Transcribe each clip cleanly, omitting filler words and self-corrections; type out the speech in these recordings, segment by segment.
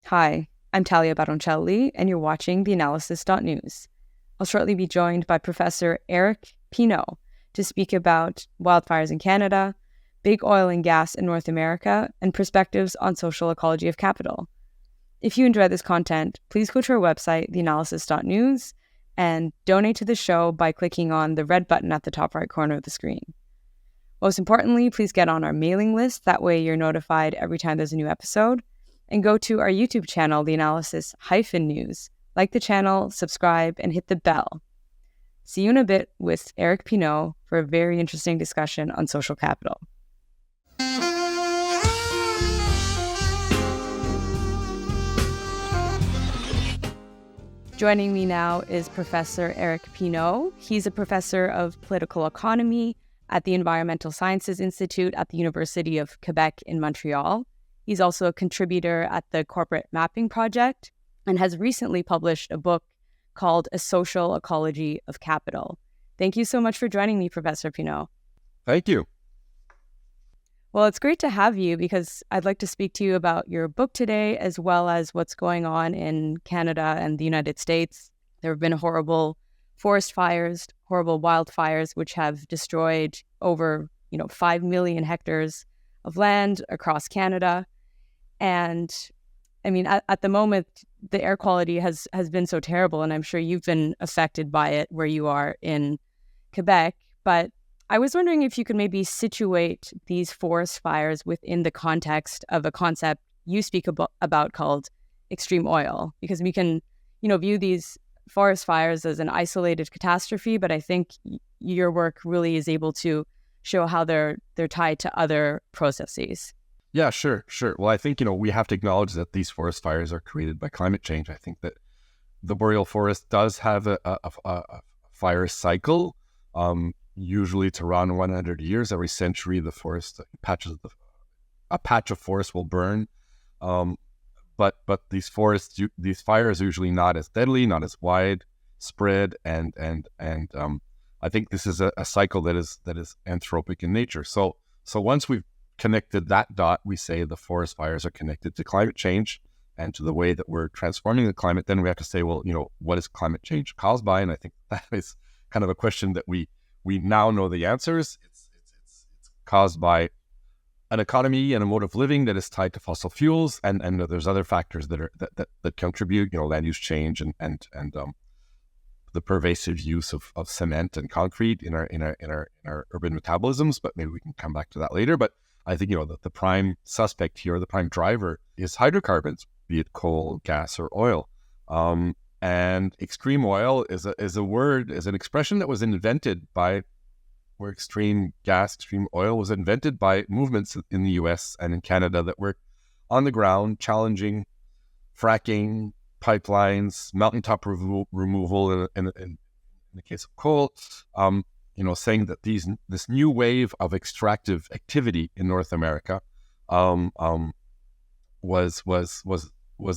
Hi, I'm Talia Baroncelli, and you're watching theAnalysis-news. I'll shortly be joined by Professor Éric Pineault to speak about wildfires in Canada, big oil and gas in North America, and perspectives on social ecology of capital. If you enjoy this content, please go to our website, theAnalysis.news, and donate to the show by clicking on the red button at the top right corner of the screen. Most importantly, please get on our mailing list. That way you're notified every time there's a new episode. And go to our YouTube channel, theAnalysis-news. Like the channel, subscribe, and hit the bell. See you in a bit with Éric Pineault for a very interesting discussion on social capital. Joining me now is Professor Éric Pineault. He's a professor of political economy at the Environmental Sciences Institute at the University of Quebec in Montreal. He's also a contributor at the Corporate Mapping Project and has recently published a book called A Social Ecology of Capital. Thank you so much for joining me, Professor Pineault. Thank you. Well, it's great to have you because I'd like to speak to you about your book today, as well as what's going on in Canada and the United States. There have been horrible forest fires, horrible wildfires, which have destroyed over 5 million hectares of land across Canada. And I mean, at the moment, the air quality has been so terrible, and I'm sure you've been affected by it where you are in Quebec. But I was wondering if you could maybe situate these forest fires within the context of a concept you speak about called extreme oil, because we can, view these forest fires as an isolated catastrophe, but I think your work really is able to show how they're tied to other processes. Yeah, sure. Well, I think, we have to acknowledge that these forest fires are created by climate change. I think that the boreal forest does have a fire cycle. Usually it's around 100 years. Every century, the forest a patch of forest will burn. But these fires are usually not as deadly, not as widespread, and I think this is a cycle that is anthropic in nature. So once we've connected that dot, we say the forest fires are connected to climate change and to the way that we're transforming the climate. Then we have to say, well, what is climate change caused by? And I think that is kind of a question that we now know the answers. It's caused by an economy and a mode of living that is tied to fossil fuels, and there's other factors that contribute, land use change and the pervasive use of cement and concrete in our urban metabolisms. But maybe we can come back to that later. But I think the prime suspect here, the prime driver, is hydrocarbons, be it coal, gas, or oil. And extreme oil is an expression that was invented by, where extreme gas, extreme oil was invented by movements in the US and in Canada that were on the ground challenging fracking, pipelines, mountaintop removal in the case of coal, saying that this new wave of extractive activity in North America was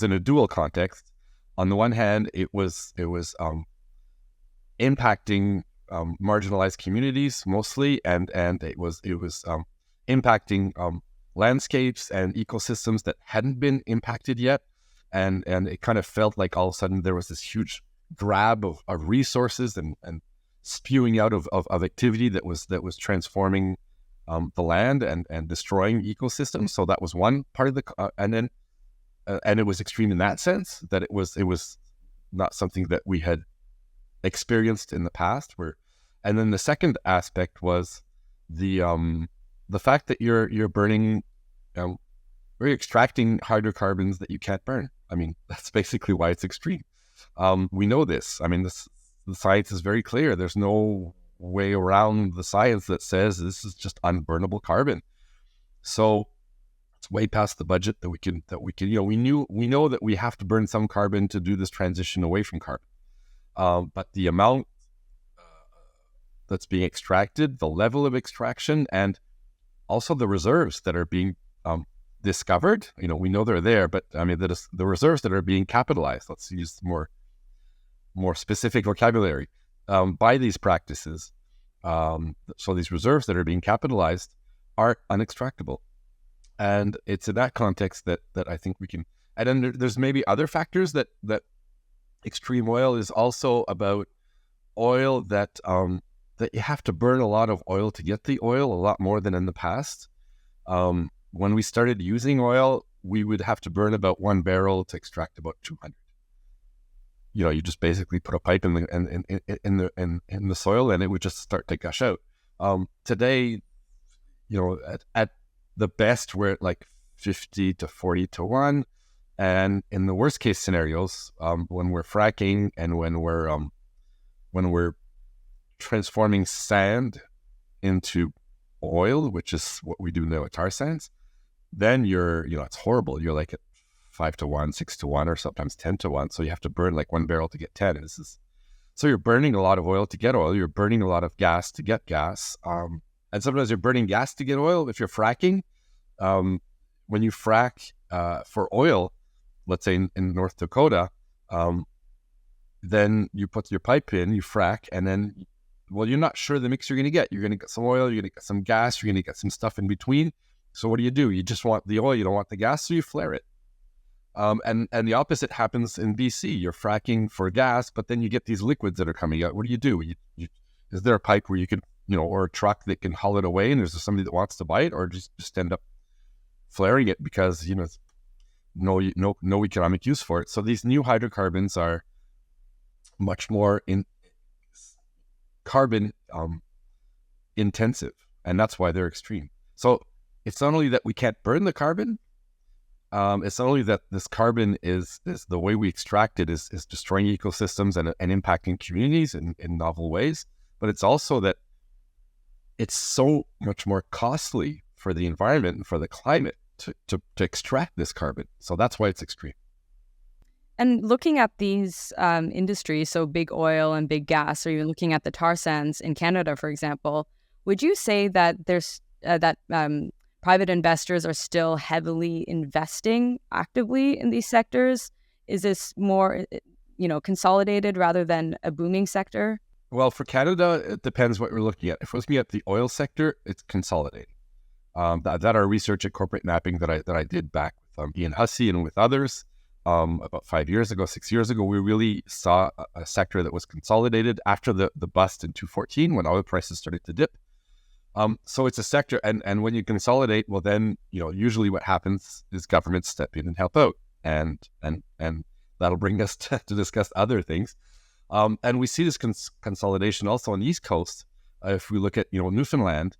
in a dual context. On the one hand, it was impacting marginalized communities mostly, and it was impacting landscapes and ecosystems that hadn't been impacted yet, and it kind of felt like all of a sudden there was this huge grab of resources and spewing out of activity that was transforming the land and destroying ecosystems. So that was one part of and it was extreme in that sense, that it was not something that we had experienced in the past. And then the second aspect was the fact that you're burning, you're extracting hydrocarbons that you can't burn. I mean, that's basically why it's extreme. We know this. I mean, the science is very clear. There's no way around the science that says this is just unburnable carbon. So it's way past the budget that we can. We know that we have to burn some carbon to do this transition away from carbon. But the amount that's being extracted, the level of extraction, and also the reserves that are being discovered. We know they're there, but I mean, the reserves that are being capitalized. Let's use more specific vocabulary by these practices. So these reserves that are being capitalized are unextractable. And it's in that context that I think we can And then there's maybe other factors that extreme oil is also about oil that you have to burn a lot of oil to get the oil, a lot more than in the past. When we started using oil, we would have to burn about 1 barrel to extract about 200. You just basically put a pipe in the soil, and it would just start to gush out. Today, at the best, we're at like 50 to 40 to 1. And in the worst case scenarios, when we're fracking and when we're transforming sand into oil, which is what we do now at tar sands, then it's horrible. You're like at 5 to 1, 6 to 1, or sometimes 10 to 1. So you have to burn like 1 barrel to get 10. So you're burning a lot of oil to get oil. You're burning a lot of gas to get gas. And sometimes you're burning gas to get oil. If you're fracking, when you frack for oil, let's say in North Dakota, then you put your pipe in, you frack, and then, you're not sure the mix you're going to get. You're going to get some oil, you're going to get some gas, you're going to get some stuff in between. So what do? You just want the oil, you don't want the gas, so you flare it. And the opposite happens in BC. You're fracking for gas, but then you get these liquids that are coming out. What do? Is there a pipe where you can, or a truck that can haul it away, and there's somebody that wants to buy it, or just end up flaring it because, no economic use for it. So these new hydrocarbons are much more carbon intensive, and that's why they're extreme. So it's not only that we can't burn the carbon, it's not only that this carbon is the way we extract it is destroying ecosystems and impacting communities in novel ways, but it's also that it's so much more costly for the environment and for the climate to extract this carbon. So that's why it's extreme. And looking at these industries, so big oil and big gas, or even looking at the tar sands in Canada, for example, would you say that there's private investors are still heavily investing actively in these sectors? Is this more, consolidated rather than a booming sector? Well, for Canada, it depends what we're looking at. If we're looking at the oil sector, it's consolidating. That our research at Corporate Mapping that I did back with Ian Hussey and with others about 6 years ago, we really saw a sector that was consolidated after the bust in 2014 when oil prices started to dip. So it's a sector, and when you consolidate, well, then usually what happens is governments step in and help out, and that'll bring us to discuss other things. And we see this consolidation also on the East Coast. If we look at Newfoundland,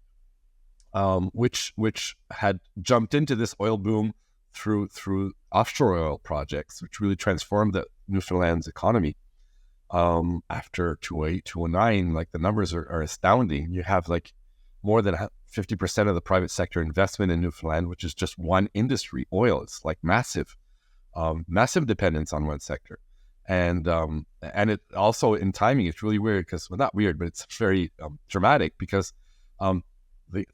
which had jumped into this oil boom through offshore oil projects, which really transformed the Newfoundland's economy. After 2008, 2009, like the numbers are astounding. You have like more than 50% of the private sector investment in Newfoundland, which is just one industry, oil. It's like massive dependence on one sector. And it also in timing, it's really weird because, well, not weird, but it's very dramatic because the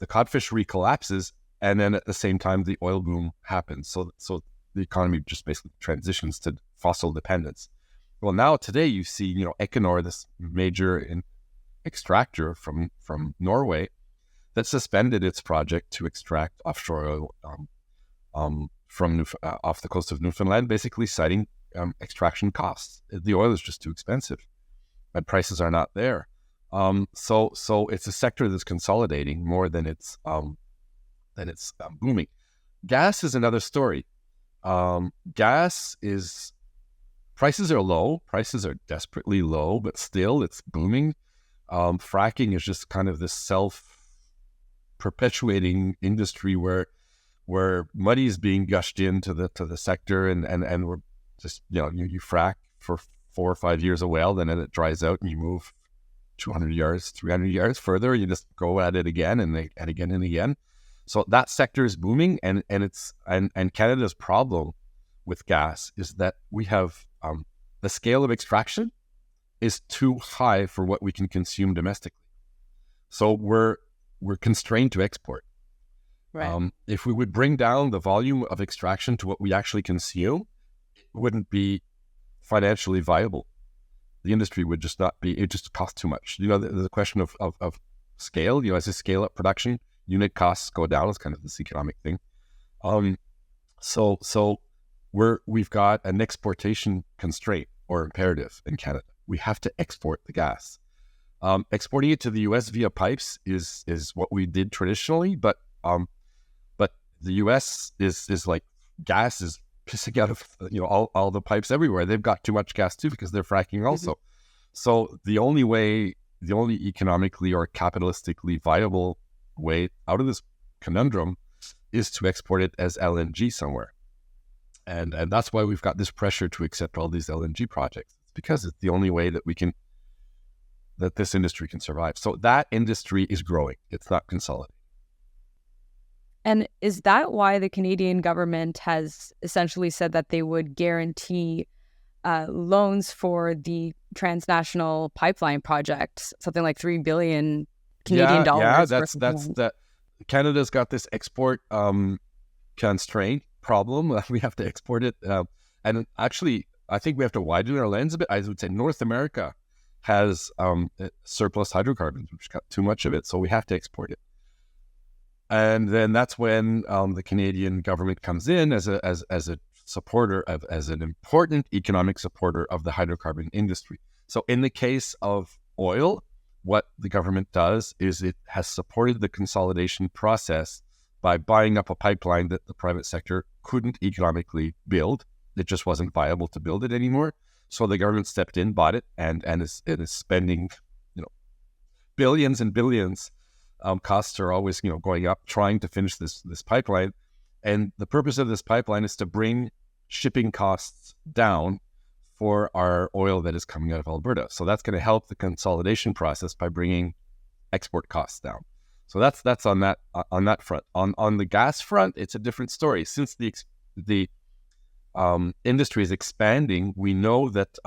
cod fishery collapses, and then at the same time the oil boom happens. So the economy just basically transitions to fossil dependence. Well, now today you see Equinor, this major extractor from Norway, that suspended its project to extract offshore oil from off the coast of Newfoundland, basically citing extraction costs. The oil is just too expensive, and prices are not there. So it's a sector that's consolidating more than it's booming. Gas is another story. Prices are low. Prices are desperately low, but still it's booming. Fracking is just kind of this self-perpetuating industry where money is being gushed into the sector, and we're just you frack for 4 or 5 years a well, then it dries out, and you move 200 yards, 300 yards further, you just go at it again and again and again. So that sector is booming, and Canada's problem with gas is that we have the scale of extraction is too high for what we can consume domestically. So we're constrained to export. Right. If we would bring down the volume of extraction to what we actually consume, it wouldn't be financially viable. The industry would just not be, it just costs too much. There's a question of scale. As you scale up production, unit costs go down. It's kind of this economic thing. So we've got an exportation constraint or imperative in Canada. We have to export the gas. Exporting it to the U.S. via pipes is what we did traditionally, but the U.S. is like gas is pissing out of all the pipes everywhere. They've got too much gas too because they're fracking also. Mm-hmm. So the only economically or capitalistically viable way out of this conundrum is to export it as LNG somewhere. And that's why we've got this pressure to accept all these LNG projects. It's because it's the only way that this industry can survive. So that industry is growing. It's not consolidating. And is that why the Canadian government has essentially said that they would guarantee loans for the transnational pipeline project, something like $3 billion Canadian dollars? Yeah, that's that. Canada's got this export constraint problem. We have to export it, and actually, I think we have to widen our lens a bit. I would say North America has surplus hydrocarbons, which got too much of it, so we have to export it. And then that's when the Canadian government comes in as a supporter as an important economic supporter of the hydrocarbon industry. So in the case of oil, what the government does is it has supported the consolidation process by buying up a pipeline that the private sector couldn't economically build. It just wasn't viable to build it anymore. So the government stepped in, bought it, and is spending, billions and billions. Costs are always, going up, trying to finish this pipeline. And the purpose of this pipeline is to bring shipping costs down for our oil that is coming out of Alberta. So that's going to help the consolidation process by bringing export costs down. So that's on that front. On the gas front, it's a different story. Since the industry is expanding, we know that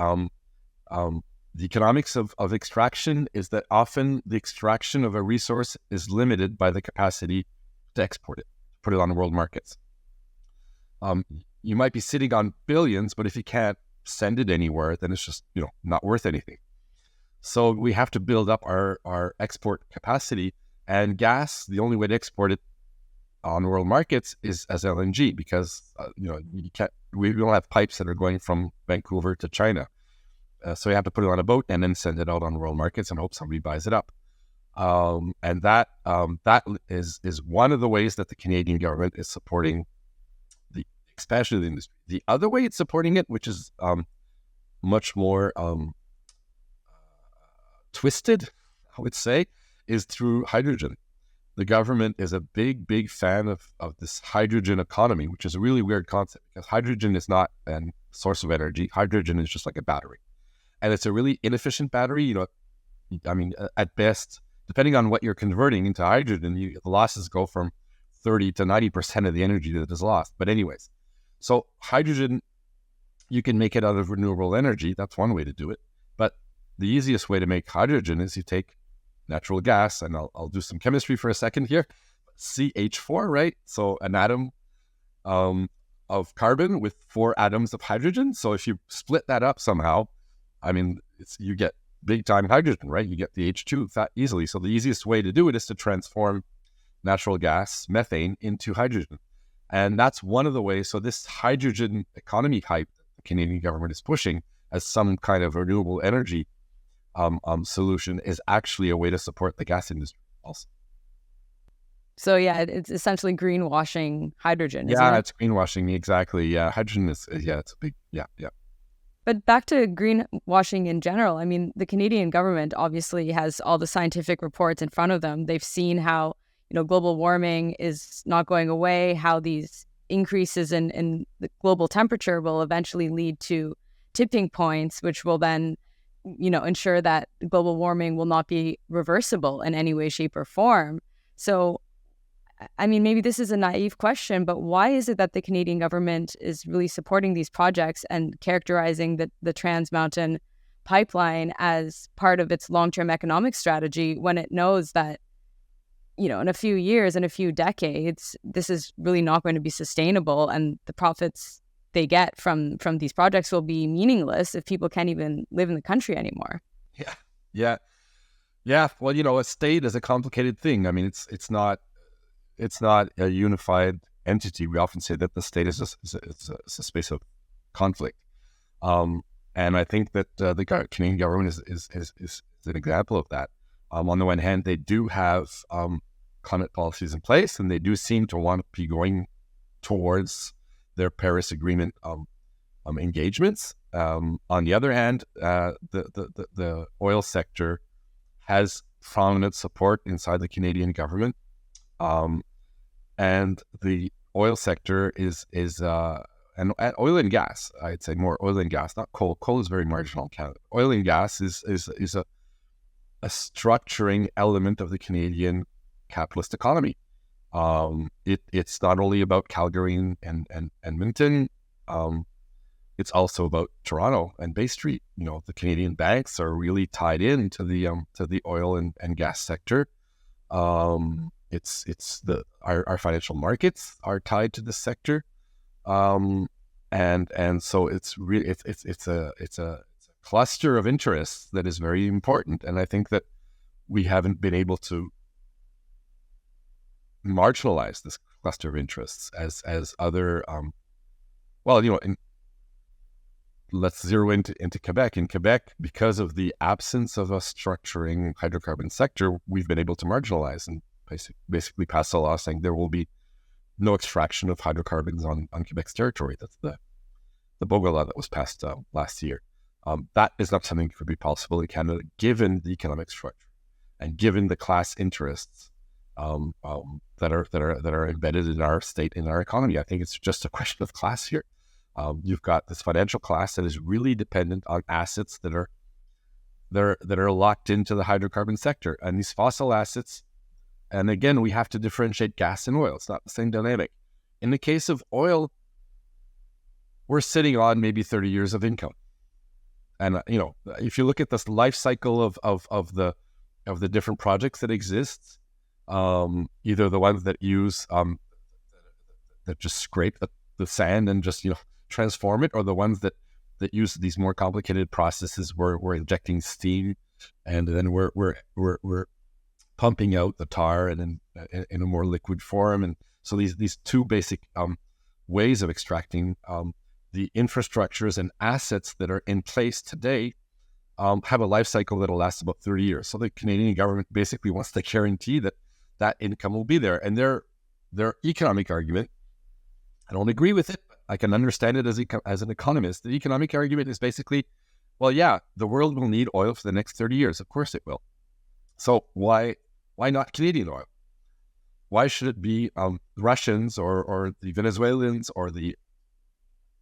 the economics of extraction is that often the extraction of a resource is limited by the capacity to export it, put it on the world markets. You might be sitting on billions, but if you can't send it anywhere, then it's just not worth anything. So we have to build up our export capacity, and gas, the only way to export it on world markets is as LNG, because we don't have pipes that are going from Vancouver to China. So you have to put it on a boat and then send it out on world markets and hope somebody buys it up. And that is one of the ways that the Canadian government is supporting the expansion of the industry. The other way it's supporting it, which is much more twisted, I would say, is through hydrogen. The government is a big, big fan of this hydrogen economy, which is a really weird concept because hydrogen is not a source of energy. Hydrogen is just like a battery. And it's a really inefficient battery. At best, depending on what you're converting into hydrogen, the losses go from 30 to 90% of the energy that is lost. But anyways, so hydrogen, you can make it out of renewable energy. That's one way to do it. But the easiest way to make hydrogen is you take natural gas, and I'll do some chemistry for a second here. CH4, right? So an atom of carbon with 4 atoms of hydrogen. So if you split that up somehow, you get big time hydrogen, right? You get the H2 that easily. So the easiest way to do it is to transform natural gas, methane, into hydrogen. And that's one of the ways. So this hydrogen economy hype that the Canadian government is pushing as some kind of renewable energy solution is actually a way to support the gas industry also. So yeah, it's essentially greenwashing hydrogen, isn't it? Yeah, it's greenwashing, exactly. Yeah, hydrogen is, it's a big, yeah. But back to greenwashing in general, the Canadian government obviously has all the scientific reports in front of them. They've seen how, global warming is not going away, how these increases in the global temperature will eventually lead to tipping points, which will then, ensure that global warming will not be reversible in any way, shape, or form. So, maybe this is a naive question, but why is it that the Canadian government is really supporting these projects and characterizing the Trans Mountain pipeline as part of its long-term economic strategy when it knows that, in a few years, in a few decades, this is really not going to be sustainable, and the profits they get from these projects will be meaningless if people can't even live in the country anymore? Yeah. Well, a state is a complicated thing. It's not a unified entity. We often say that the state is a space of conflict. And I think that the Canadian government is an example of that. On the one hand, they do have climate policies in place, and they do seem to want to be going towards their Paris Agreement engagements. On the other hand, the oil sector has prominent support inside the Canadian government, and the oil sector is and oil and gas. I'd say more oil and gas, not coal. Coal is very marginal in Canada. Oil and gas is a structuring element of the Canadian capitalist economy. It's not only about Calgary and Edmonton. It's also about Toronto and Bay Street. The Canadian banks are really tied in to the oil and gas sector. Our financial markets are tied to this sector, and so it's a cluster of interests that is very important. And I think that we haven't been able to marginalize this cluster of interests as other. Let's zero into Quebec. In Quebec, because of the absence of a structuring hydrocarbon sector, we've been able to marginalize and basically pass a law saying there will be no extraction of hydrocarbons on Quebec's territory. That's the BOGA law that was passed last year. That is not something that could be possible in Canada, given the economic structure and given the class interests that are embedded in our state, in our economy. I think it's just a question of class here. You've got this financial class that is really dependent on assets that are locked into the hydrocarbon sector, and these fossil assets. And again, we have to differentiate gas and oil. It's not the same dynamic. In the case of oil, we're sitting on maybe 30 years of income. And if you look at this life cycle of the different projects that exist, either the ones that use that just scrape the sand and just transform it, or the ones that use these more complicated processes where we're injecting steam and then we're pumping out the tar and in a more liquid form. And so these two basic ways of extracting the infrastructures and assets that are in place today have a life cycle that'll last about 30 years. So the Canadian government basically wants to guarantee that income will be there. And their economic argument, I don't agree with it, but I can understand it as an economist. The economic argument is basically, well, yeah, the world will need oil for the next 30 years. Of course it will. So why not Canadian oil? Why should it be Russians or the Venezuelans or the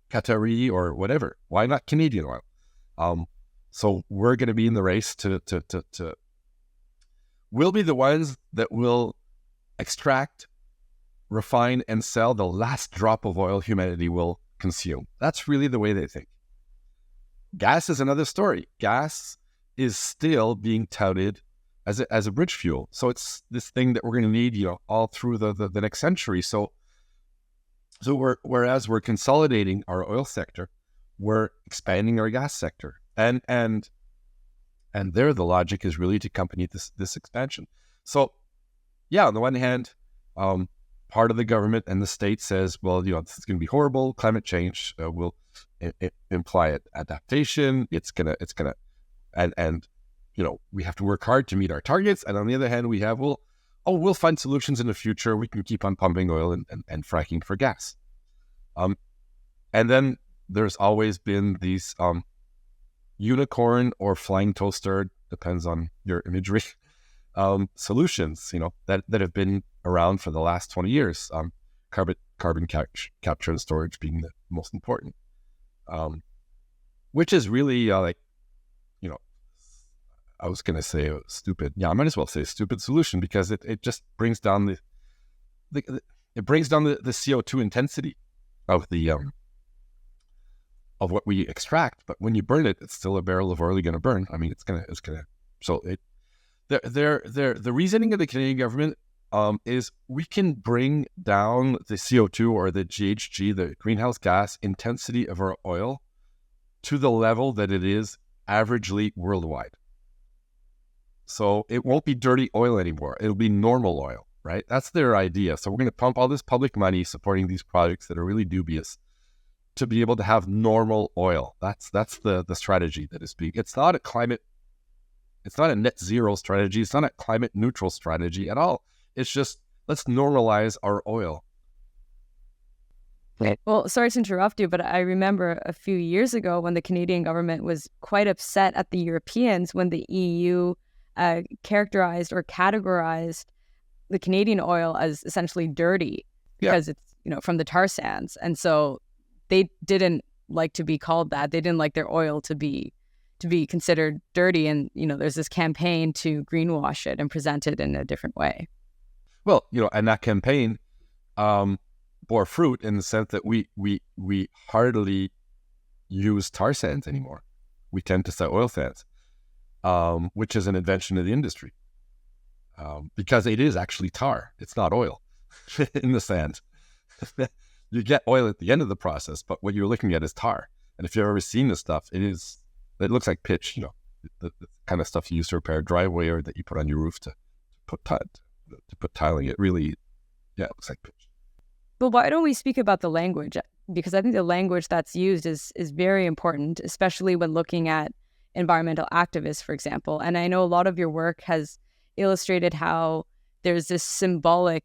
Qatari or whatever? Why not Canadian oil? So we're going to be in the race to we'll be the ones that will extract, refine, and sell the last drop of oil humanity will consume. That's really the way they think. Gas is another story. Gas is still being touted as a bridge fuel. So it's this thing that we're going to need, all through the next century. So whereas we're consolidating our oil sector, we're expanding our gas sector. And there the logic is really to accompany this expansion. So yeah, on the one hand, part of the government and the state says, well, this is going to be horrible. Climate change will imply adaptation. It's gonna, and we have to work hard to meet our targets. And on the other hand, we have, we'll find solutions in the future. We can keep on pumping oil and fracking for gas. And then there's always been these unicorn or flying toaster, depends on your imagery, solutions, that have been around for the last 20 years. Carbon capture and storage being the most important, which is really I was going to say stupid. Yeah, I might as well say stupid solution, because it just brings down the CO2 intensity of the of what we extract. But when you burn it, it's still a barrel of oil you're going to burn. I mean, it's gonna. So the reasoning of the Canadian government is we can bring down the CO2 or the GHG, the greenhouse gas intensity of our oil, to the level that it is averagely worldwide. So it won't be dirty oil anymore. It'll be normal oil, right? That's their idea. So we're going to pump all this public money supporting these projects that are really dubious to be able to have normal oil. That's the strategy that is being. It's not a net zero strategy. It's not a climate neutral strategy at all. It's just, let's normalize our oil. Well, sorry to interrupt you, but I remember a few years ago when the Canadian government was quite upset at the Europeans when the EU characterized or categorized the Canadian oil as essentially dirty because it's, from the tar sands. And so they didn't like to be called that. They didn't like their oil to be considered dirty. And, there's this campaign to greenwash it and present it in a different way. Well, and that campaign bore fruit in the sense that we hardly use tar sands anymore. We tend to say oil sands, which is an invention of the industry, because it is actually tar. It's not oil in the sand. You get oil at the end of the process, but what you're looking at is tar. And if you've ever seen this stuff, it looks like pitch, the kind of stuff you use to repair a driveway or that you put on your roof to put tiling. It really, it looks like pitch. But why don't we speak about the language? Because I think the language that's used is very important, especially when looking at environmental activists, for example. And I know a lot of your work has illustrated how there's this symbolic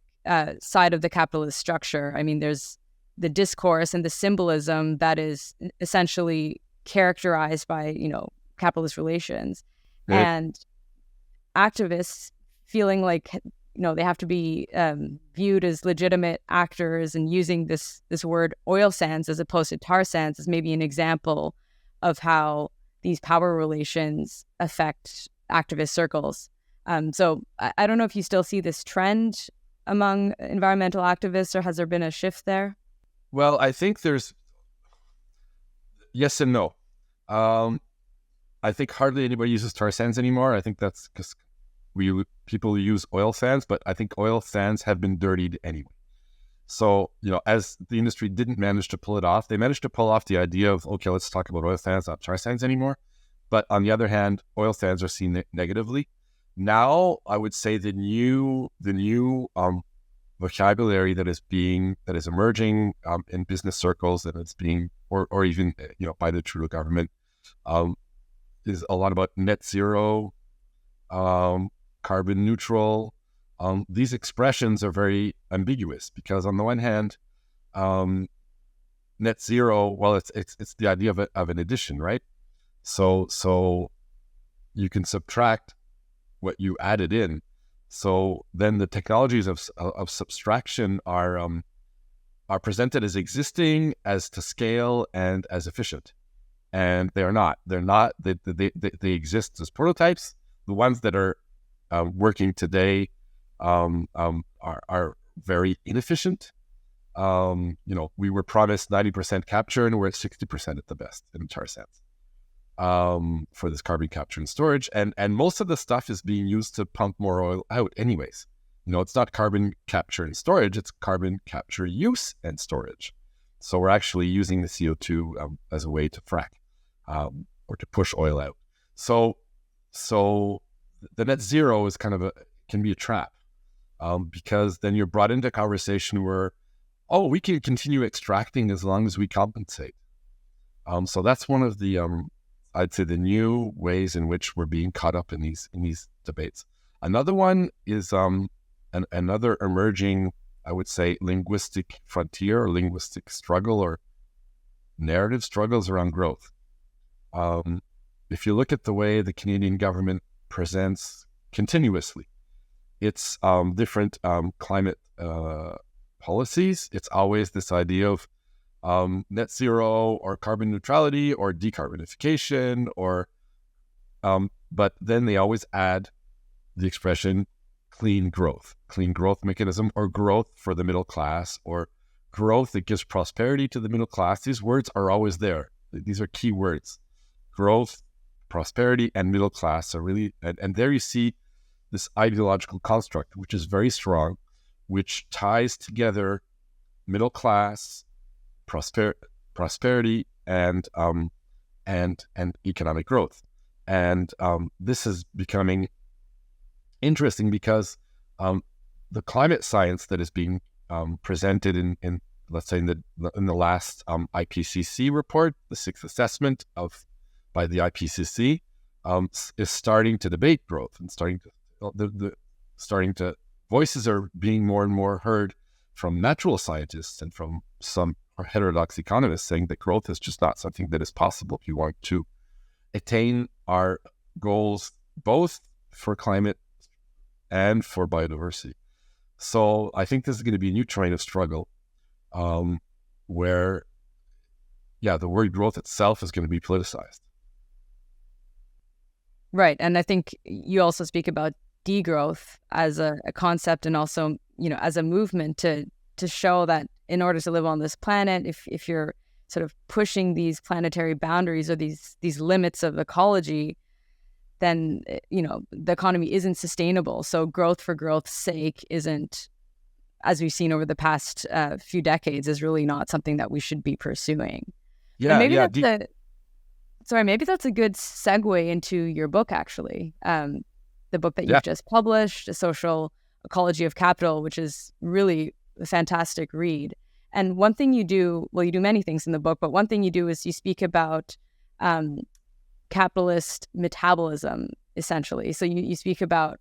side of the capitalist structure. I mean, there's the discourse and the symbolism that is essentially characterized by, capitalist relations. Right. And activists feeling like they have to be viewed as legitimate actors, and using this word oil sands as opposed to tar sands is maybe an example of how these power relations affect activist circles. So I don't know if you still see this trend among environmental activists, or has there been a shift there? Well, I think there's yes and no. I think hardly anybody uses tar sands anymore. I think that's because people use oil sands, but I think oil sands have been dirtied anyway. So, as the industry didn't manage to pull it off, they managed to pull off the idea of, okay, let's talk about oil sands, not tar sands anymore. But on the other hand, oil sands are seen negatively. Now, I would say the new vocabulary that is emerging in business circles, and it's being, or even by the Trudeau government, is a lot about net zero, carbon neutral. These expressions are very ambiguous because on the one hand, net zero, well, it's the idea of an addition, right? So you can subtract what you added in. So then the technologies of subtraction are presented as existing, as to scale, and as efficient, and they are not. They're not. They exist as prototypes. The ones that are working today are very inefficient. We were promised 90% capture, and we're at 60% at the best in tar sands for this carbon capture and storage. And most of the stuff is being used to pump more oil out anyways. It's not carbon capture and storage, it's carbon capture use and storage. So we're actually using the CO2 as a way to frack or to push oil out. So the net zero is can be a trap because then you're brought into a conversation where, we can continue extracting as long as we compensate. So that's one of the, I'd say, the new ways in which we're being caught up in these debates. Another one is another emerging, I would say, linguistic frontier or linguistic struggle or narrative struggles around growth. If you look at the way the Canadian government presents continuously its different climate policies, it's always this idea of net zero or carbon neutrality or decarbonification, but then they always add the expression clean growth mechanism, or growth for the middle class, or growth that gives prosperity to the middle class. These words are always there. These are key words. Growth, prosperity, and middle class are really, and there you see this ideological construct, which is very strong, which ties together middle class, prosperity, and economic growth. And this is becoming interesting because the climate science that is being presented in let's say in the last IPCC report, the sixth assessment by the IPCC, is starting to debate growth and starting to voices are being more and more heard from natural scientists and from some heterodox economists saying that growth is just not something that is possible if you want to attain our goals both for climate and for biodiversity. So I think this is going to be a new terrain of struggle, where, the word growth itself is going to be politicized. Right. And I think you also speak about degrowth as a concept, and also, as a movement to show that in order to live on this planet, if you're sort of pushing these planetary boundaries or these limits of ecology, then, the economy isn't sustainable. So growth for growth's sake isn't, as we've seen over the past few decades, is really not something that we should be pursuing. Yeah, maybe that's a good segue into your book, actually. The book that you've just published, A Social Ecology of Capital, which is really a fantastic read. And one thing you do, well, you do many things in the book, but one thing you do is you speak about capitalist metabolism, essentially. So you speak about,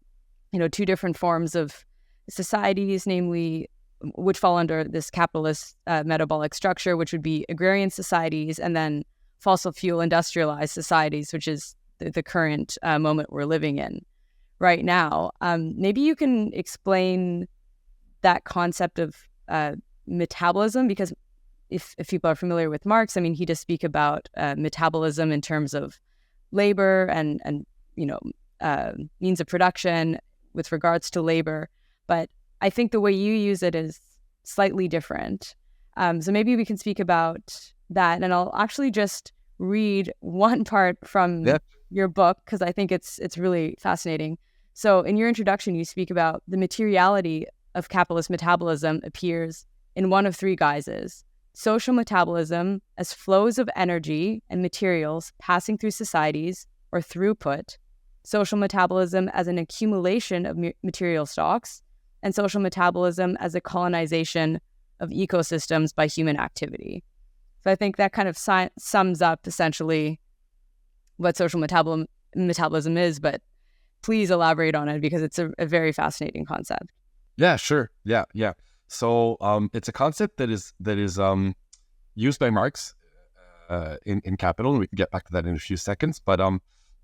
two different forms of societies, namely, which fall under this capitalist metabolic structure, which would be agrarian societies, and then fossil fuel industrialized societies, which is the current moment we're living in right now. Maybe you can explain that concept of metabolism, because if people are familiar with Marx, he does speak about metabolism in terms of labor and means of production with regards to labor. But I think the way you use it is slightly different. So maybe we can speak about that, and I'll actually just read one part from your book, because I think it's really fascinating. So in your introduction, you speak about the materiality of capitalist metabolism appears in one of three guises: social metabolism as flows of energy and materials passing through societies, or throughput; social metabolism as an accumulation of material stocks; and social metabolism as a colonization of ecosystems by human activity. So I think that kind of sums up essentially what social metabolism is, but please elaborate on it, because it's a very fascinating concept. Yeah, sure. Yeah. So it's a concept that is used by Marx in Capital, and we can get back to that in a few seconds. But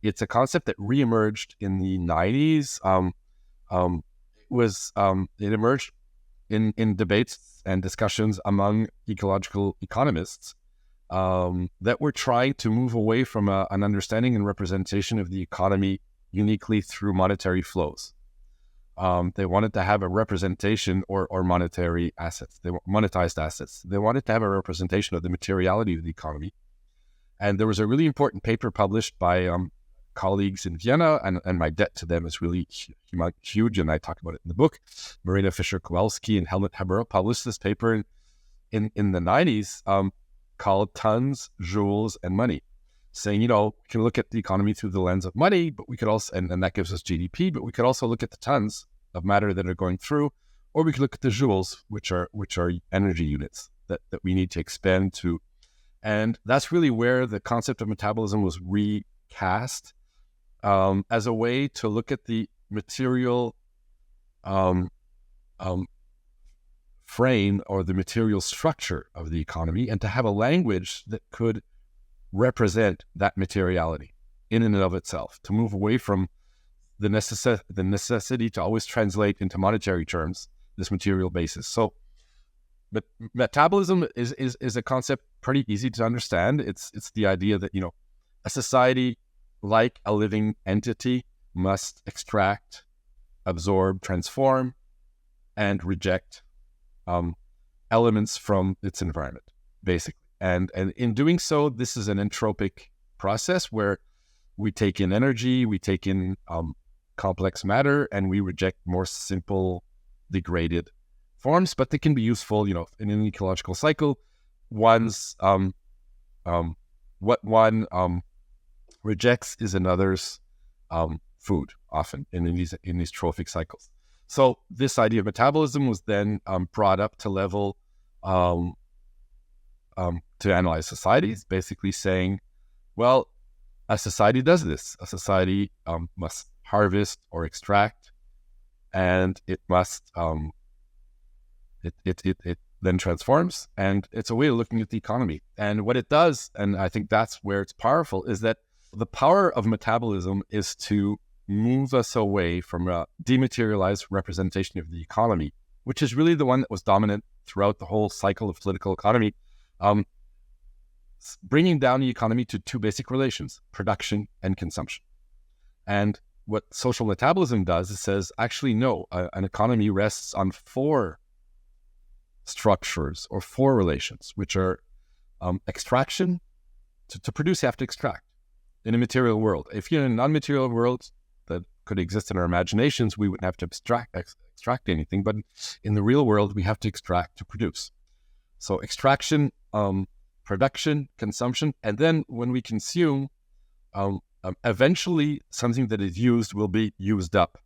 it's a concept that reemerged in the 90s. It emerged in debates and discussions among ecological economists that were trying to move away from an understanding and representation of the economy uniquely through monetary flows. They wanted to have a representation or monetary assets, monetized assets. They wanted to have a representation of the materiality of the economy. And there was a really important paper published by colleagues in Vienna, and my debt to them is really huge, and I talk about it in the book. Marina Fischer-Kowalski and Helmut Haber published this paper in the 90s called Tons, Joules, and Money, saying, we can look at the economy through the lens of money, but we could also, and that gives us GDP, but we could also look at the tons of matter that are going through, or we could look at the joules, which are energy units that we need to expand to. And that's really where the concept of metabolism was recast as a way to look at the material frame or the material structure of the economy, and to have a language that could represent that materiality in and of itself, to move away from the necessity to always translate into monetary terms this material basis. So but metabolism is a concept pretty easy to understand. It's the idea that a society, like a living entity, must extract, absorb, transform, and reject elements from its environment, basically. And in doing so, this is an entropic process where we take in energy, we take in complex matter, and we reject more simple, degraded forms, but they can be useful, in an ecological cycle. What one rejects is another's food, often in these trophic cycles. So this idea of metabolism was then brought up to level to analyze societies, basically saying, well, a society does this. A society must harvest or extract, and it must it then transforms, and it's a way of looking at the economy. And what it does, and I think that's where it's powerful, is that the power of metabolism is to move us away from a dematerialized representation of the economy, which is really the one that was dominant throughout the whole cycle of political economy, bringing down the economy to two basic relations: production and consumption. And what social metabolism does is says, actually, no, an economy rests on four structures or four relations, which are extraction. To produce, you have to extract in a material world. If you're in a non-material world that could exist in our imaginations, we wouldn't have to extract anything. But in the real world, we have to extract to produce. So extraction, production, consumption, and then when we consume, eventually something that is used will be used up.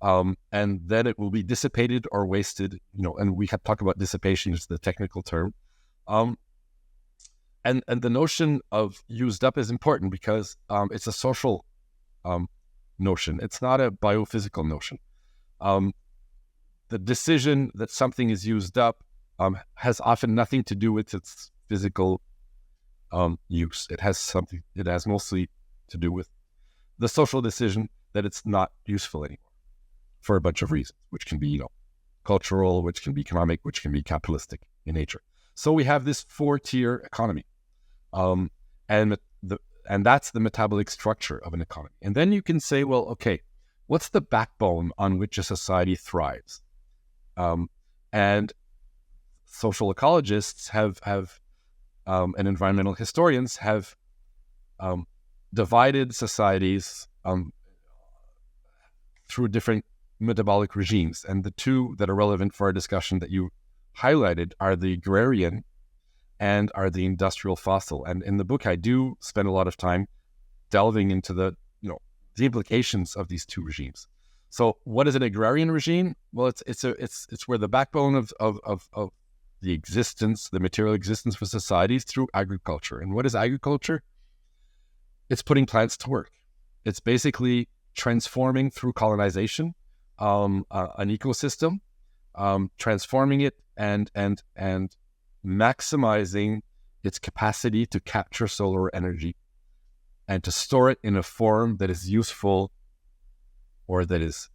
And then it will be dissipated or wasted, and we have talked about dissipation is the technical term. And the notion of used up is important because it's a social notion. It's not a biophysical notion. The decision that something is used up has often nothing to do with its physical use. It has mostly to do with the social decision that it's not useful anymore for a bunch of reasons, which can be, cultural, which can be economic, which can be capitalistic in nature. So we have this four-tier economy. And that's the metabolic structure of an economy. And then you can say, well, okay, what's the backbone on which a society thrives? And social ecologists and environmental historians have divided societies through different metabolic regimes. And the two that are relevant for our discussion that you highlighted are the agrarian and are the industrial fossil. And in the book, I do spend a lot of time delving into the implications of these two regimes. So what is an agrarian regime? Well, it's where the backbone of the existence, the material existence for societies through agriculture. And what is agriculture? It's putting plants to work. It's basically transforming through colonization an ecosystem, transforming it and maximizing its capacity to capture solar energy and to store it in a form that is useful or that is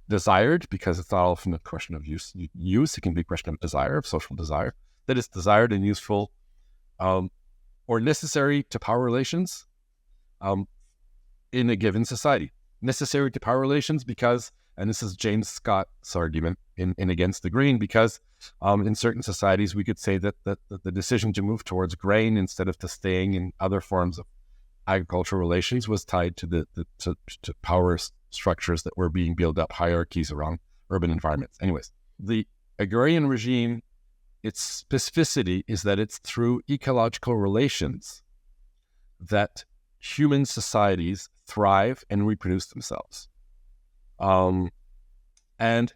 desired, because it's not often a question of use. It can be a question of desire, of social desire, that is desired and useful or necessary to power relations in a given society. Necessary to power relations because, and this is James Scott's argument in Against the Grain, because in certain societies we could say that the decision to move towards grain instead of to staying in other forms of agricultural relations was tied to to power structures that were being built up, hierarchies around urban environments. Anyways, the agrarian regime, its specificity is that it's through ecological relations that human societies thrive and reproduce themselves. And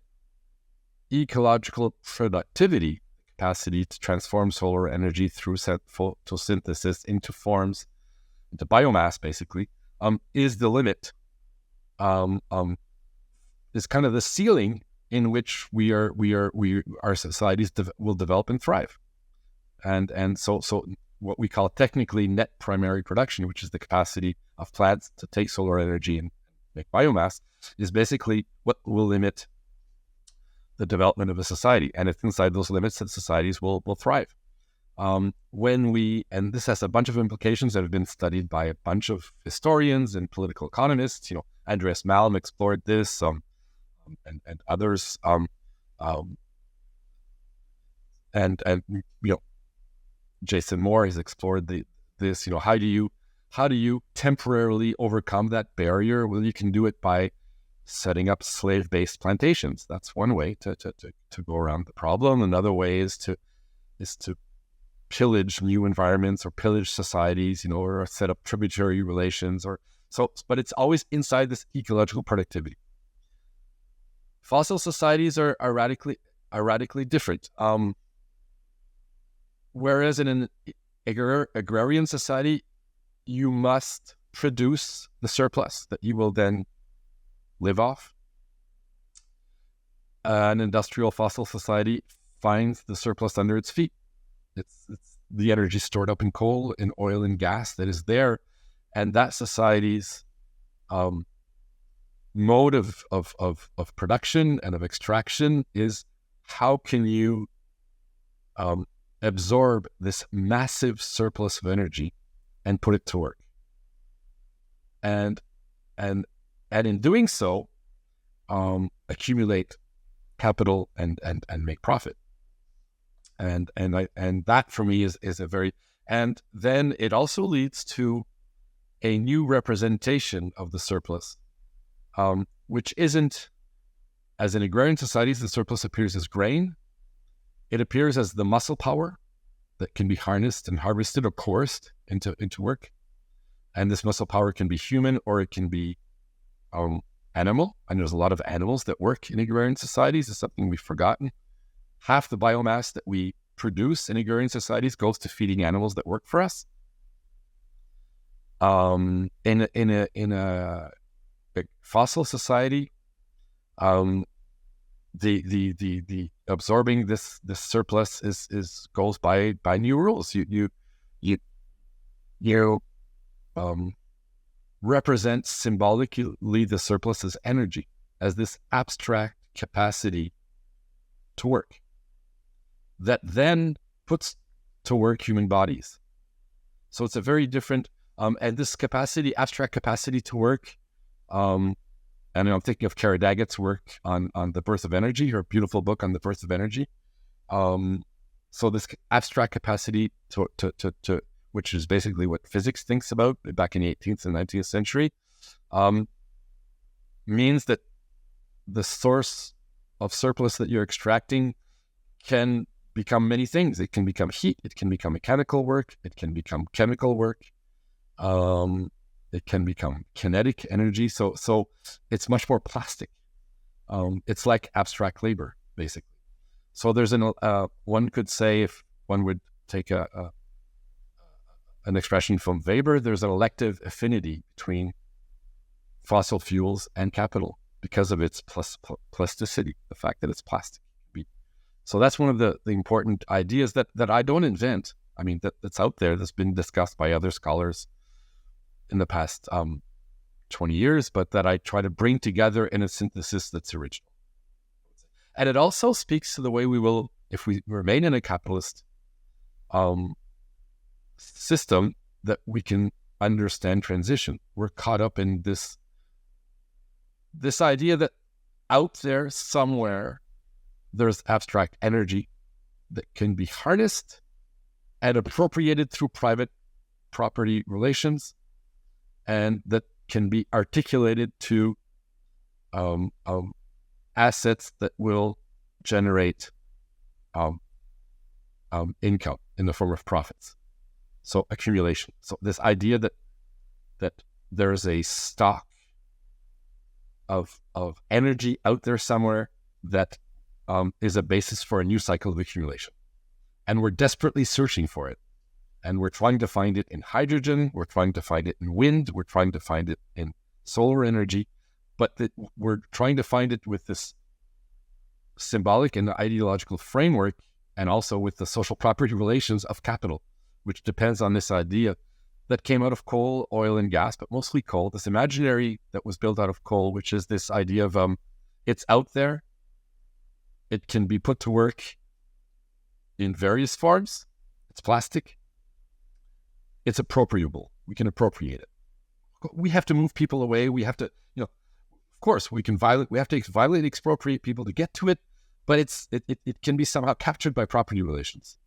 ecological productivity, capacity to transform solar energy through photosynthesis into forms, into biomass, basically, is the limit. Is kind of the ceiling in which our societies will develop and thrive. And so what we call technically net primary production, which is the capacity of plants to take solar energy and make biomass, is basically what will limit the development of a society. And it's inside those limits that societies will thrive. And this has a bunch of implications that have been studied by a bunch of historians and political economists. Andreas Malm explored this, and others, Jason Moore has explored this. How do you temporarily overcome that barrier? Well, you can do it by setting up slave-based plantations. That's one way to go around the problem. Another way is to pillage new environments or pillage societies, or set up tributary relations but it's always inside this ecological productivity. Fossil societies are radically different. Whereas in an agrarian society, you must produce the surplus that you will then live off. An industrial fossil society finds the surplus under its feet. It's the energy stored up in coal, in oil and gas that is there. And that society's mode of production and of extraction is, how can you absorb this massive surplus of energy and put it to work? And in doing so, accumulate capital and make profit. And that for me is a very, and then it also leads to a new representation of the surplus, which isn't, as in agrarian societies, the surplus appears as grain. It appears as the muscle power that can be harnessed and harvested or coerced into work. And this muscle power can be human or it can be animal. And there's a lot of animals that work in agrarian societies. It's something we've forgotten. Half the biomass that we produce in agrarian societies goes to feeding animals that work for us. In a fossil society, the absorbing this surplus goes by new rules. You represent symbolically the surplus as energy, as this abstract capacity to work that then puts to work human bodies. So it's a very different, and this capacity, abstract capacity to work, and I'm thinking of Kara Daggett's work on the birth of energy, her beautiful book on the birth of energy. So this abstract capacity to which is basically what physics thinks about back in the 18th and 19th century, means that the source of surplus that you're extracting can become many things. It can become heat, it can become mechanical work, it can become chemical work, it can become kinetic energy. So it's much more plastic. It's like abstract labor, basically. So there's one could say, if one would take an expression from Weber, there's an elective affinity between fossil fuels and capital because of its plasticity, the fact that it's plastic. So that's one of the important ideas that I don't invent. I mean, that's out there, that's been discussed by other scholars in the past 20 years, but that I try to bring together in a synthesis that's original. And it also speaks to the way we will, if we remain in a capitalist system, that we can understand transition. We're caught up in this idea that out there somewhere, there's abstract energy that can be harnessed and appropriated through private property relations, and that can be articulated to assets that will generate income in the form of profits. So accumulation. So this idea that there's a stock of energy out there somewhere that is a basis for a new cycle of accumulation. And we're desperately searching for it. And we're trying to find it in hydrogen, we're trying to find it in wind, we're trying to find it in solar energy, but we're trying to find it with this symbolic and ideological framework, and also with the social property relations of capital, which depends on this idea that came out of coal, oil, and gas, but mostly coal, this imaginary that was built out of coal, which is this idea of it's out there, it can be put to work in various forms, it's plastic, it's appropriable, we can appropriate it. We have to move people away, we have to, of course, we have to violate, expropriate people to get to it, but it can be somehow captured by property relations.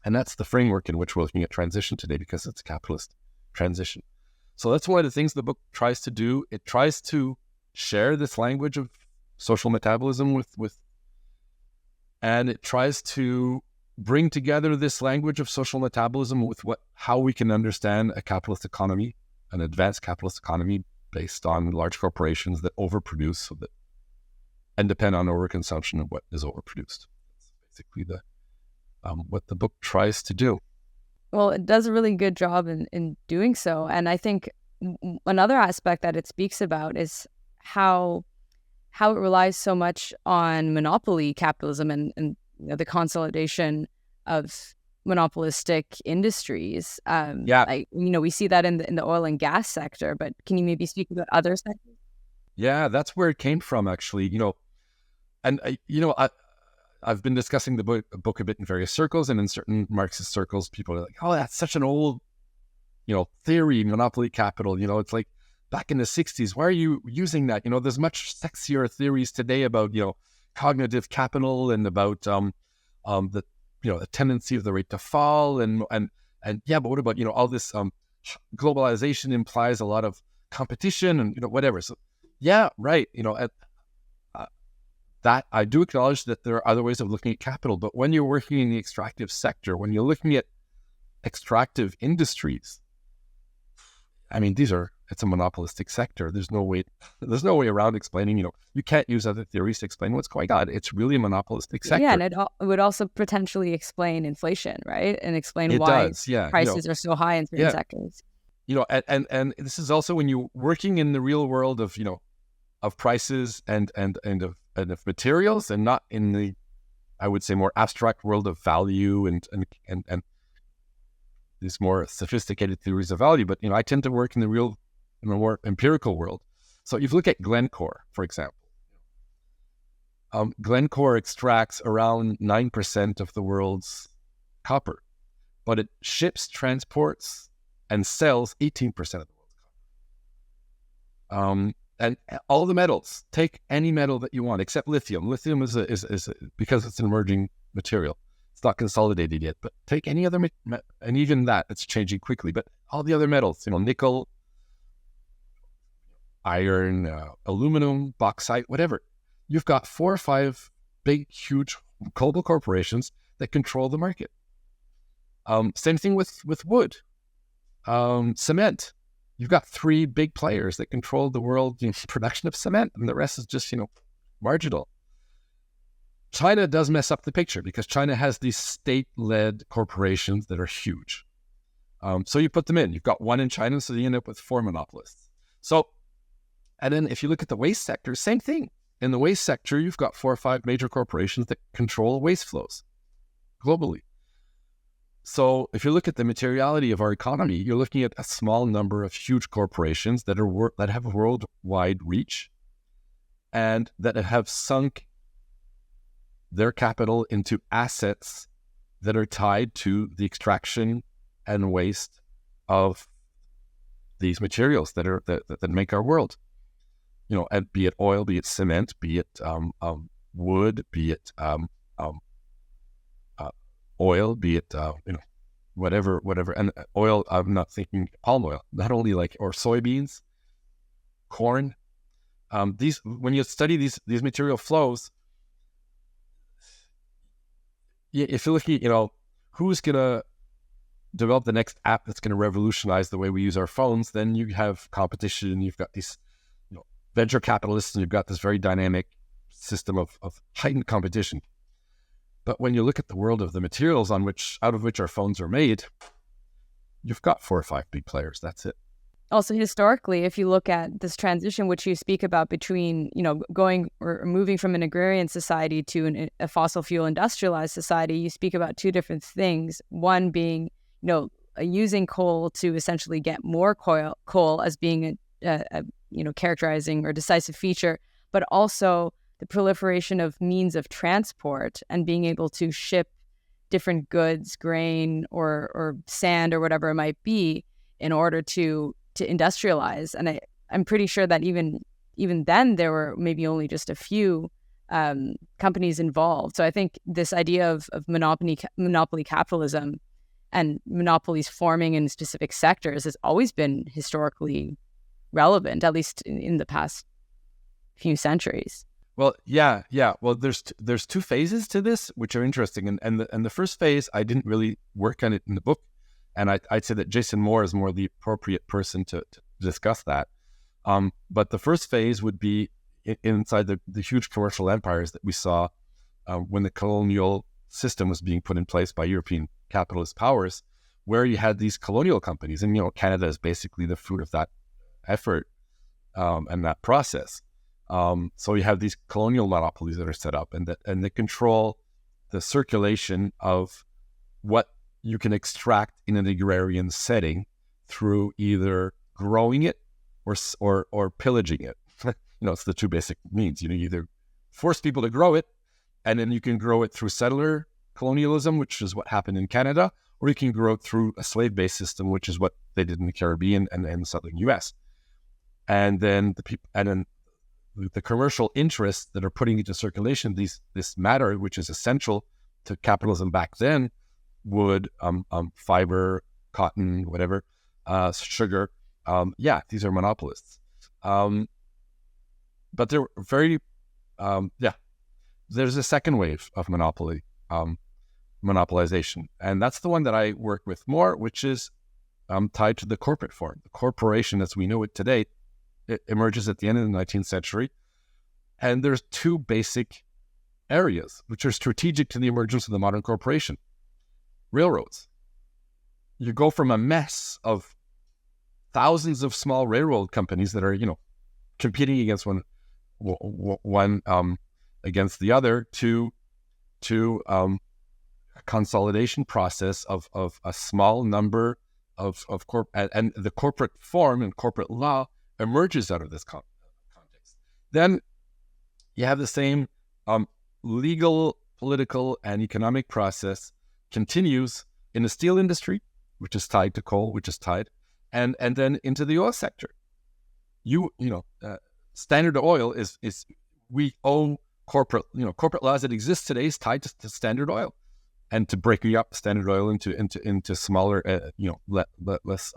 And that's the framework in which we're looking at transition today, because it's a capitalist transition. So that's one of the things the book tries to do. It tries to share this language of social metabolism with and it tries to bring together this language of social metabolism with how we can understand a capitalist economy, an advanced capitalist economy based on large corporations that overproduce, so that and depend on overconsumption of what is overproduced. That's basically the what the book tries to do. Well, it does a really good job in doing so. And I think another aspect that it speaks about is how it relies so much on monopoly capitalism and the consolidation of monopolistic industries. We see that in the oil and gas sector, but can you maybe speak about other sectors? Yeah, that's where it came from, actually. I've been discussing the book a bit in various circles, and in certain Marxist circles, people are like, "Oh, that's such an old, theory, monopoly capital. It's like back in the '60s. Why are you using that? There's much sexier theories today about cognitive capital and about the the tendency of the rate to fall and yeah, but what about all this globalization implies a lot of competition and whatever. So yeah, right. That I do acknowledge that there are other ways of looking at capital, but when you're working in the extractive sector, when you're looking at extractive industries, I mean, it's a monopolistic sector. There's no way around explaining, you can't use other theories to explain what's going on. It's really a monopolistic sector. Yeah, and it would also potentially explain inflation, right? And explain why prices are so high in certain sectors. And this is also when you're working in the real world of, of prices and of materials, and not in the, I would say, more abstract world of value and these more sophisticated theories of value. But I tend to work in the more empirical world. So if you look at Glencore, for example, Glencore extracts around 9% of the world's copper, but it ships, transports, and sells 18% of the world's copper. And all the metals, take any metal that you want, except lithium. Lithium is because it's an emerging material. It's not consolidated yet, but take any other, and even that, it's changing quickly. But all the other metals, nickel, iron, aluminum, bauxite, whatever. You've got 4 or 5 big, huge global corporations that control the market. Same thing with wood, cement. You've got 3 big players that control the world production of cement, and the rest is just, marginal. China does mess up the picture because China has these state-led corporations that are huge. So you put them in. You've got 1 in China, so you end up with 4 monopolists. So, and then if you look at the waste sector, same thing. In the waste sector, you've got 4 or 5 major corporations that control waste flows globally. So if you look at the materiality of our economy, you're looking at a small number of huge corporations that have a worldwide reach and that have sunk their capital into assets that are tied to the extraction and waste of these materials that make our world. And be it oil, be it cement, be it wood, be it oil, be it whatever, and oil. I'm not thinking palm oil, not only or soybeans, corn. When you study these material flows, if you're looking at who's gonna develop the next app that's going to revolutionize the way we use our phones, then you have competition. You've got these venture capitalists, and you've got this very dynamic system of heightened competition. But when you look at the world of the materials out of which our phones are made, you've got 4 or 5 big players. That's it. Also, historically, if you look at this transition, which you speak about between, going or moving from an agrarian society to a fossil fuel industrialized society, you speak about 2 different things. One being, using coal to essentially get more coal as being a characterizing or decisive feature, but also the proliferation of means of transport and being able to ship different goods, grain or sand or whatever it might be, in order to industrialize. And I'm pretty sure that even then there were maybe only just a few companies involved. So I think this idea of monopoly capitalism and monopolies forming in specific sectors has always been historically relevant, at least in the past few centuries. Well, yeah. Well, there's 2 phases to this, which are interesting. And the first phase, I didn't really work on it in the book. And I'd say that Jason Moore is more the appropriate person to discuss that. But the first phase would be, inside the huge commercial empires that we saw when the colonial system was being put in place by European capitalist powers, where you had these colonial companies. And, Canada is basically the fruit of that effort and that process. So you have these colonial monopolies that are set up, and they control the circulation of what you can extract in an agrarian setting through either growing it or pillaging it. It's the two basic means. You either force people to grow it, and then you can grow it through settler colonialism, which is what happened in Canada, or you can grow it through a slave-based system, which is what they did in the Caribbean and the southern U.S. And then the commercial interests that are putting into circulation this matter, which is essential to capitalism back then, wood, fiber, cotton, whatever, sugar. These are monopolists. But they're very, there's a second wave of monopolization. And that's the one that I work with more, which is tied to the corporate form. The corporation as we know it today, it emerges at the end of the 19th century. And there's two basic areas which are strategic to the emergence of the modern corporation. Railroads. You go from a mess of thousands of small railroad companies that are, competing against one against the other to a consolidation process of a small number of and the corporate form and corporate law emerges out of this context. Then you have the same legal, political, and economic process continues in the steel industry, which is tied to coal, which is tied, and then into the oil sector. Standard Oil is we own corporate laws that exist today is tied to Standard Oil, and to breaking up Standard Oil into smaller, less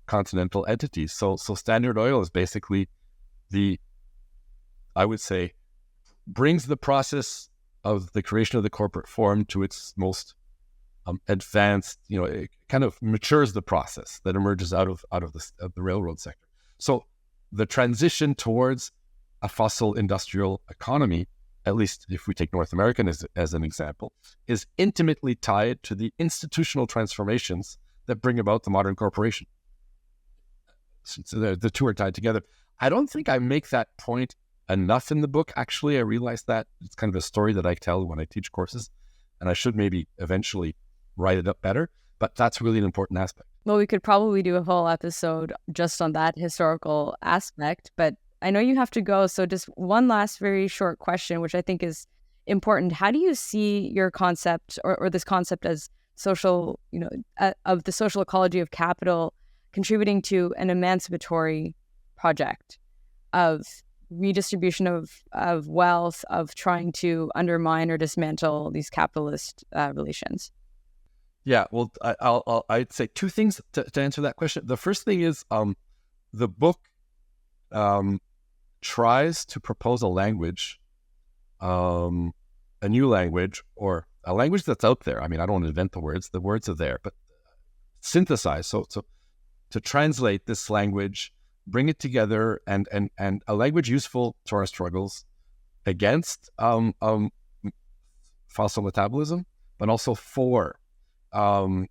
continental entities. So Standard Oil is basically I would say, brings the process of the creation of the corporate form to its most advanced. It kind of matures the process that emerges out of the railroad sector. So the transition towards a fossil industrial economy, at least if we take North American as an example, is intimately tied to the institutional transformations that bring about the modern corporation. So the two are tied together. I don't think I make that point enough in the book. Actually, I realize that it's kind of a story that I tell when I teach courses, and I should maybe eventually write it up better, but that's really an important aspect. Well, we could probably do a whole episode just on that historical aspect, but I know you have to go. So just one last very short question, which I think is important. How do you see your concept or this concept as social, of the social ecology of capital contributing to an emancipatory project of redistribution of wealth, of trying to undermine or dismantle these capitalist relations? Yeah, well, I'd say two things to answer that question. The first thing is the book tries to propose a language, a new language, or a language that's out there. I mean, I don't invent the words are there, but synthesize. So to translate this language, bring it together, and a language useful to our struggles against fossil metabolism, but also for. And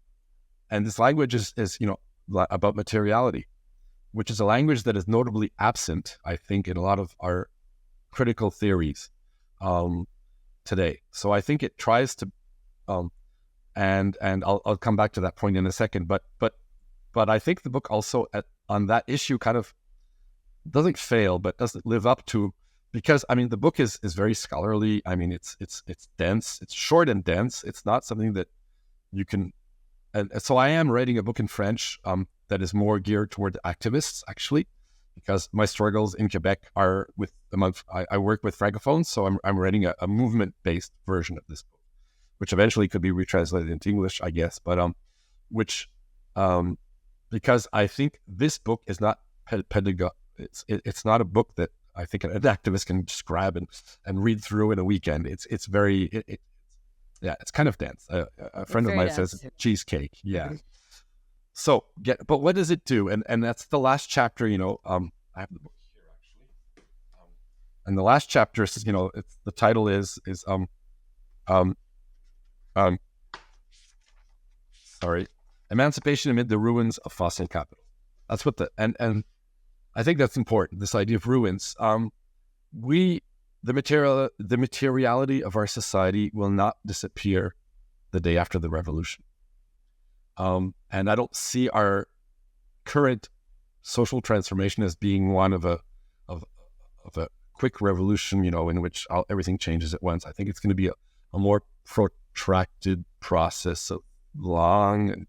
this language is about materiality, which is a language that is notably absent, I think, in a lot of our critical theories today. So I think it tries to, and I'll come back to that point in a second. But I think the book also on that issue kind of doesn't fail, but doesn't live up to, because I mean the book is very scholarly. I mean it's dense, it's short and dense. It's not something that you can, and so I am writing a book in French that is more geared toward activists, actually, because my struggles in Quebec are I work with francophones, so I'm writing a movement-based version of this book, which eventually could be retranslated into English, I guess, but because I think this book is not pedagogic. It's not a book that I think an activist can just grab and read through in a weekend. It's very it's kind of dense. A friend of mine says cheesecake. Yeah. So but what does it do? And that's the last chapter. I have the book here actually. And the last chapter is, the title is um, um, Emancipation Amid the Ruins of Fossil Capital. That's what and I think that's important. This idea of ruins. The materiality of our society will not disappear the day after the revolution. And I don't see our current social transformation as being one of a quick revolution, in which everything changes at once. I think it's going to be a more protracted process of long and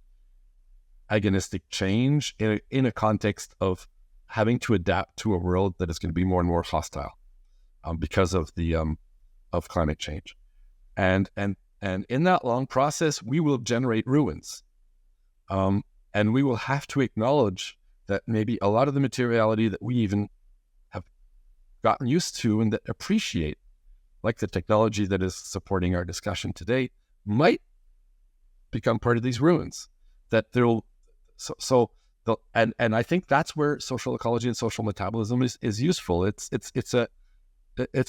agonistic change in a context of having to adapt to a world that is going to be more and more hostile because of the of climate change, and in that long process, we will generate ruins, and we will have to acknowledge that maybe a lot of the materiality that we even have gotten used to and that appreciate, like the technology that is supporting our discussion today, might become part of these ruins. That there'll and I think that's where social ecology and social metabolism is useful. It's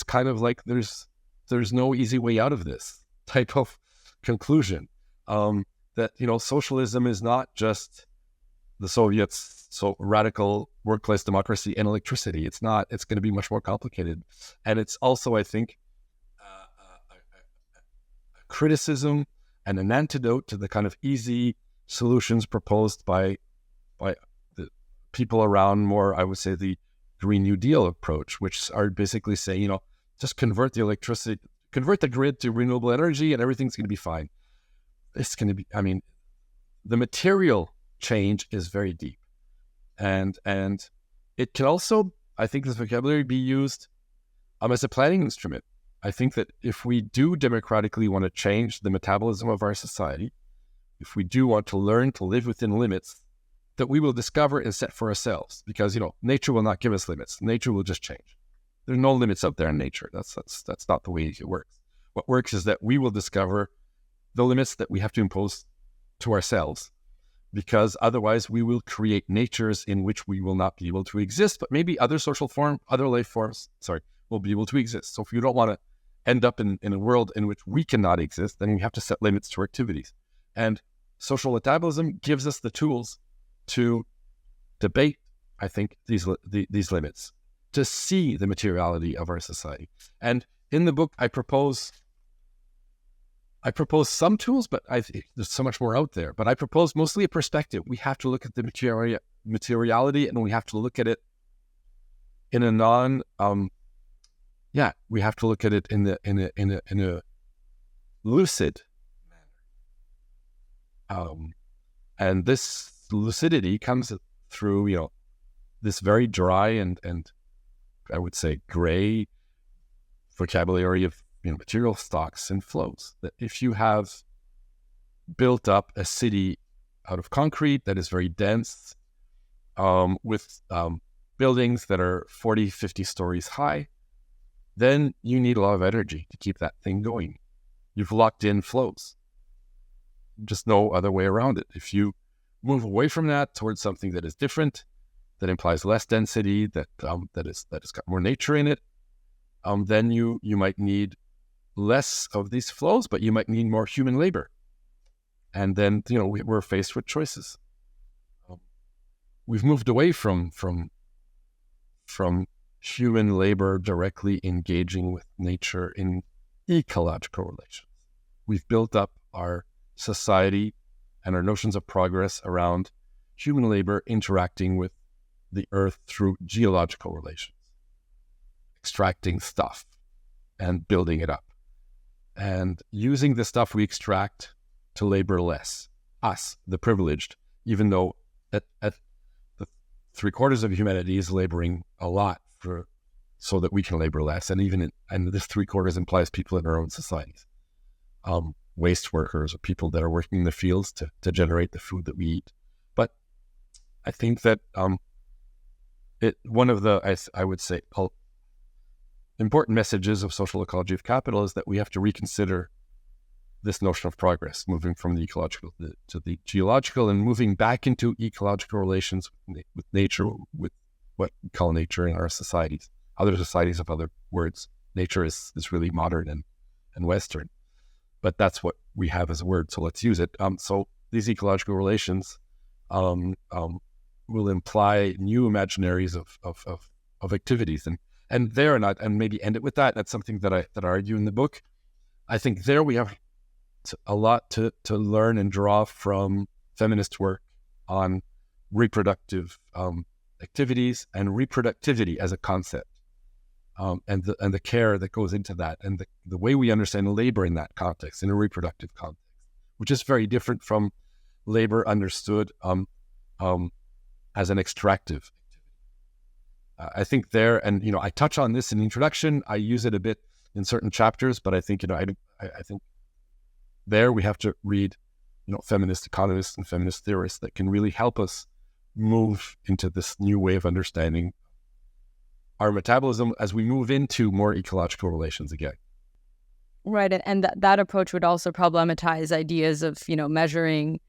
kind of like there's no easy way out of this type of conclusion. That socialism is not just the Soviets, so radical workplace democracy and electricity. It's not. It's going to be much more complicated, and it's also, I think, a criticism and an antidote to the kind of easy solutions proposed by the people around more, I would say, the Green New Deal approach, which are basically saying, just convert the grid to renewable energy and everything's going to be fine. It's going to be, the material change is very deep. And it can also, I think this vocabulary be used as a planning instrument. I think that if we do democratically want to change the metabolism of our society, if we do want to learn to live within limits that we will discover and set for ourselves, because, nature will not give us limits. Nature will just change. There are no limits out there in nature. That's not the way it works. What works is that we will discover the limits that we have to impose to ourselves, because otherwise we will create natures in which we will not be able to exist, but maybe other life forms, will be able to exist. So if you don't want to end up in a world in which we cannot exist, then we have to set limits to our activities. And social metabolism gives us the tools to debate, I think, these limits, to see the materiality of our society. And in the book, I propose some tools, but there's so much more out there. But I propose mostly a perspective. We have to look at the materiality, and we have to look at it in a we have to look at it in a lucid manner. And this lucidity comes through, this very dry and I would say gray vocabulary of material stocks and flows. That if you have built up a city out of concrete that is very dense, with buildings that are 40, 50 stories high, then you need a lot of energy to keep that thing going. You've locked in flows. Just no other way around it. If you move away from that towards something that is different, that implies less density, that has got more nature in it, then you might need less of these flows, but you might need more human labor. And then we're faced with choices. We've moved away from human labor directly engaging with nature in ecological relations. We've built up our society and our notions of progress around human labor interacting with the earth through geological relations, extracting stuff and building it up, and using the stuff we extract to labor less. Us, the privileged, even though at the 3/4 of humanity is laboring a lot so that we can labor less, and this 3/4 implies people in our own societies, waste workers or people that are working in the fields to generate the food that we eat. But I think that one of the, I would say, important messages of social ecology of capital is that we have to reconsider this notion of progress, moving from the ecological to the geological, and moving back into ecological relations with nature, with what we call nature in our societies, other societies have other words. Nature is really modern and Western, but that's what we have as a word. So let's use it. So these ecological relations will imply new imaginaries of activities, and there, and maybe end it with that. That's something that I argue in the book. I think there we have a lot to learn and draw from feminist work on reproductive activities and reproductivity as a concept, and the care that goes into that, and the way we understand labor in that context, in a reproductive context, which is very different from labor understood as an extractive activity. I think there, and I touch on this in the introduction. I use it a bit in certain chapters, but I think I think there we have to read feminist economists and feminist theorists that can really help us move into this new way of understanding our metabolism as we move into more ecological relations again. Right, and that approach would also problematize ideas of measuring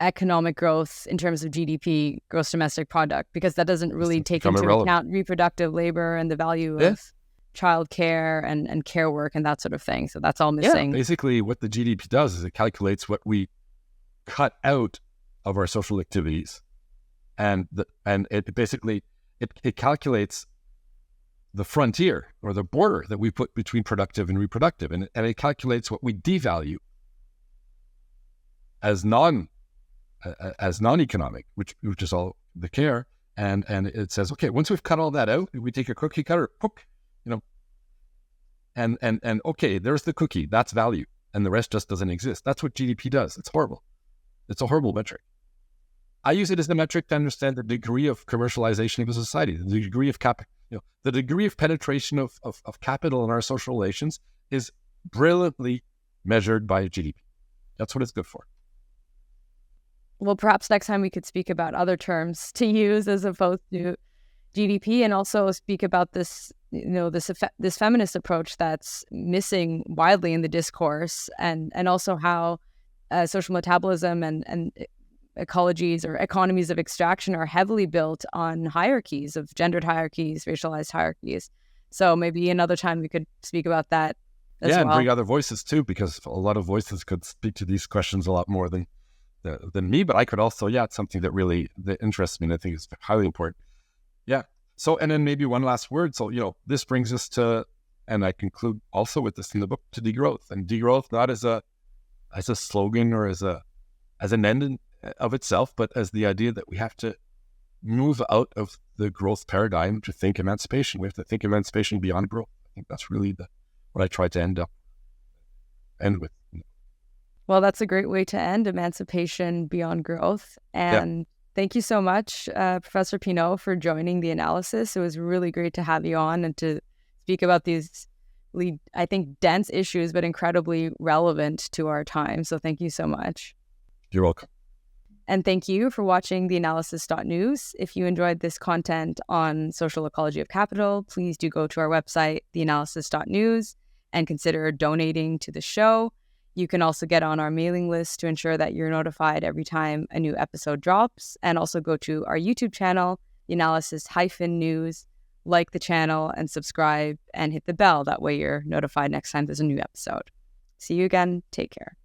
economic growth in terms of GDP, gross domestic product, because that doesn't really take into account reproductive labor and the value of childcare and care work and that sort of thing. So that's all missing. Yeah, basically what the GDP does is it calculates what we cut out of our social activities, and it basically it calculates the frontier or the border that we put between productive and reproductive, and it calculates what we devalue as non-economic, which is all the care, and it says, okay, once we've cut all that out, we take a cookie cutter, and okay, there's the cookie, that's value, and the rest just doesn't exist. That's what GDP does. It's horrible. It's a horrible metric. I use it as the metric to understand the degree of commercialization of a society, the degree of the degree of penetration of capital in our social relations is brilliantly measured by GDP. That's what it's good for. Well, perhaps next time we could speak about other terms to use as opposed to GDP, and also speak about this, this feminist approach that's missing widely in the discourse, and also how social metabolism and ecologies or economies of extraction are heavily built on hierarchies of gendered hierarchies, racialized hierarchies. So maybe another time we could speak about that as well. And bring other voices too, because a lot of voices could speak to these questions a lot more than me. But I could also, it's something that interests me, and I think it's highly important. Yeah. So, and then maybe one last word. So, this brings us to, and I conclude also with this in the book, to degrowth, and degrowth not as a slogan or as an end in of itself, but as the idea that we have to move out of the growth paradigm to think emancipation. We have to think emancipation beyond growth. I think that's really what I try to end with. Well, that's a great way to end, emancipation beyond growth. And thank you so much, Professor Pineault, for joining the analysis. It was really great to have you on and to speak about these, I think, dense issues, but incredibly relevant to our time. So thank you so much. You're welcome. And thank you for watching theAnalysis.news. If you enjoyed this content on social ecology of capital, please do go to our website, theAnalysis.news, and consider donating to the show. You can also get on our mailing list to ensure that you're notified every time a new episode drops, and also go to our YouTube channel, theAnalysis-news, like the channel and subscribe and hit the bell. That way you're notified next time there's a new episode. See you again. Take care.